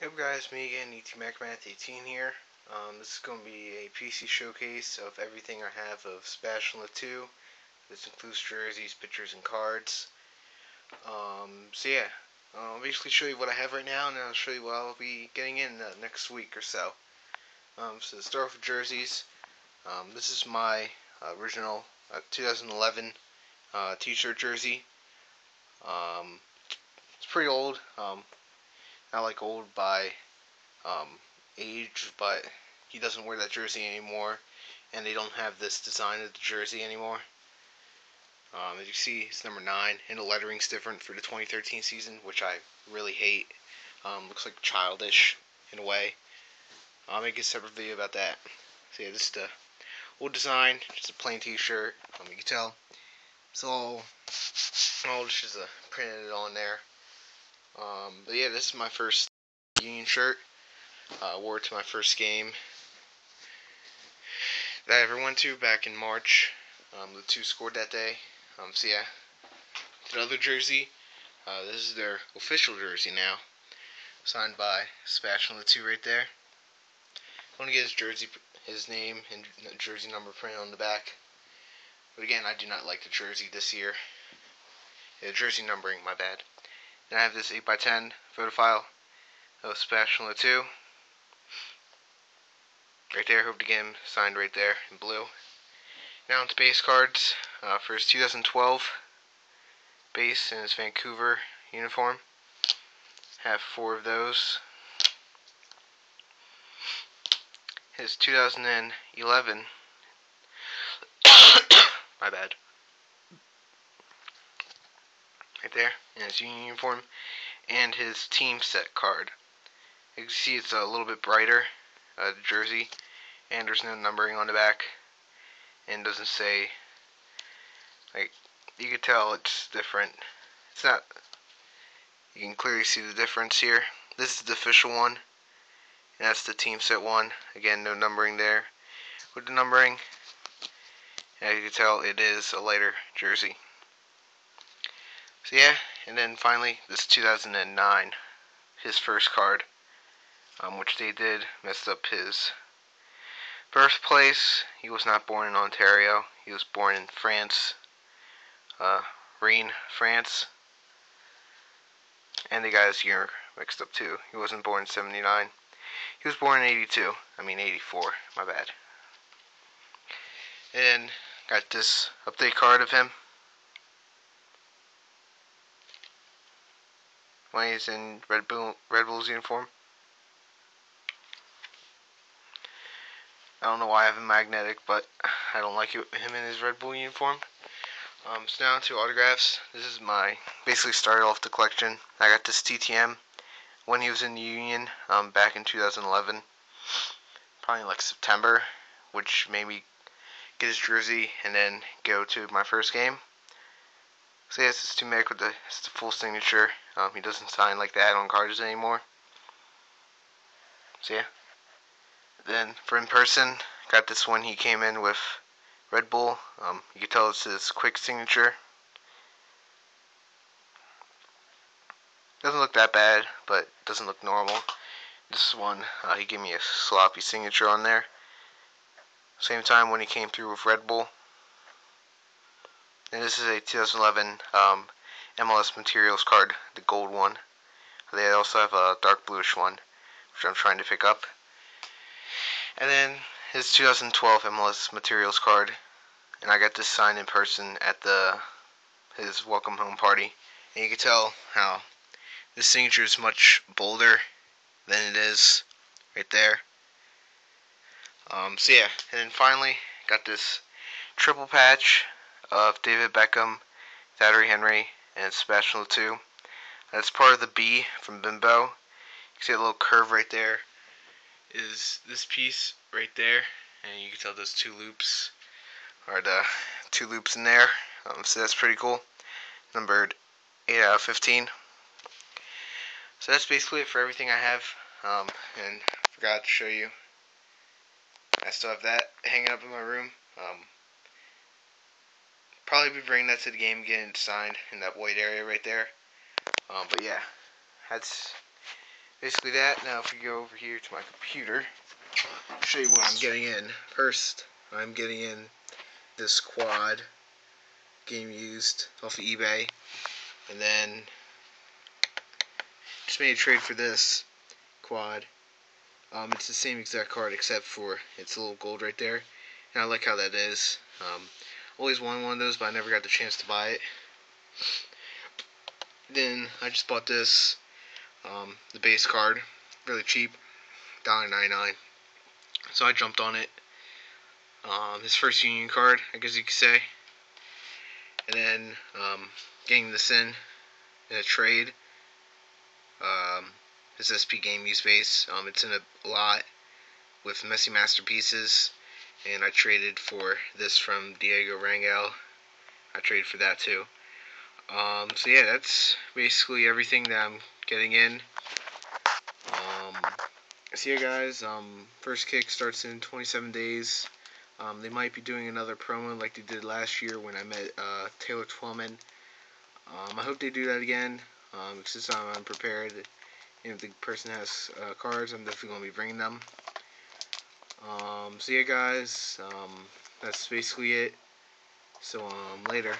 Hey up guys, me again, ETMacMath18 here. This is going to be a PC showcase of everything I have of Sebastien Le Toux. This includes jerseys, pictures, and cards. I'll basically show you what I have right now, and then I'll show you what I'll be getting in the next week or so. So to start off with jerseys, this is my original 2011 t-shirt jersey. It's pretty old, not like old by age, but he doesn't wear that jersey anymore, and they don't have this design of the jersey anymore. As you see, it's number 9, and the lettering's different for the 2013 season, which I really hate. Looks like childish in a way. I'll make a separate video about that. So yeah, this is the old design, just a plain t-shirt. You can tell it's all just printed on there. But yeah, this is my first Union shirt. Wore it to my first game that I ever went to back in March. The two scored that day. So yeah, the other jersey, this is their official jersey now, signed by Sebastien Le Toux right there. I want to get his name and jersey number printed on the back. But again, I do not like the jersey this year. The jersey numbering, my bad. Then I have this 8x10 photo file of Sebastien Le Toux. Right there, hope to get him signed right there in blue. Now into base cards. For his 2012 base in his Vancouver uniform. Have 4 of those. His 2011, my bad, right there, in his Union uniform, and his team set card. You can see it's a little bit brighter, the jersey, and there's no numbering on the back, and doesn't say, like, you can tell it's different. It's not, you can clearly see the difference here. This is the official one, and that's the team set one. Again, no numbering there. With the numbering, as you can tell, it is a lighter jersey. So yeah, and then finally, this 2009, his first card, which they did messed up his birthplace. He was not born in Ontario. He was born in France, Rennes, France. And they got his year mixed up too. He wasn't born in 79. He was born in 82. I mean 84, my bad. And got this update card of him when he's in Red Bull's uniform. I don't know why I have a magnetic, but I don't like him in his Red Bull uniform. So now to autographs. This is basically started off the collection. I got this TTM when he was in the Union back in 2011. Probably like September, which made me get his jersey and then go to my first game. So yeah, this is T-Mac with the full signature. He doesn't sign like that on cards anymore. So yeah. Then for in person, got this one. He came in with Red Bull. You can tell it's his quick signature. Doesn't look that bad, but doesn't look normal. This one, he gave me a sloppy signature on there. Same time when he came through with Red Bull. And this is a 2011 MLS Materials card, the gold one. They also have a dark bluish one, which I'm trying to pick up. And then his 2012 MLS Materials card, and I got this signed in person at his welcome home party. And you can tell how this signature is much bolder than it is right there. So yeah, and then finally got this triple patch of David Beckham, Thierry Henry, and Sebastien Le Toux. That's part of the B from Bimbo. You can see a little curve right there. Is this piece right there, and you can tell those 2 loops are the 2 loops in there. So that's pretty cool. Numbered 8 out of 15. So that's basically it for everything I have. And I forgot to show you, I still have that hanging up in my room. Probably be bringing that to the game, getting it signed in that white area right there. But yeah, that's basically that. Now if we go over here to my computer, I'll show you what I'm getting in. First, I'm getting in this quad game used off of eBay, and then just made a trade for this quad. It's the same exact card except for it's a little gold right there, and I like how that is. Always wanted one of those, but I never got the chance to buy it. Then I just bought this, the base card, really cheap, $1.99. So I jumped on it. His first Union card, I guess you could say. And then getting this in a trade. His SP game use base. It's in a lot with Messy Masterpieces, and I traded for this from Diego Rangel. I traded for that too. So yeah, that's basically everything that I'm getting in. So yeah, guys, first kick starts in 27 days. They might be doing another promo like they did last year when I met Taylor Twellman. I hope they do that again, since I'm unprepared. And if the person has cards, I'm definitely going to be bringing them. So yeah, guys, that's basically it. So later.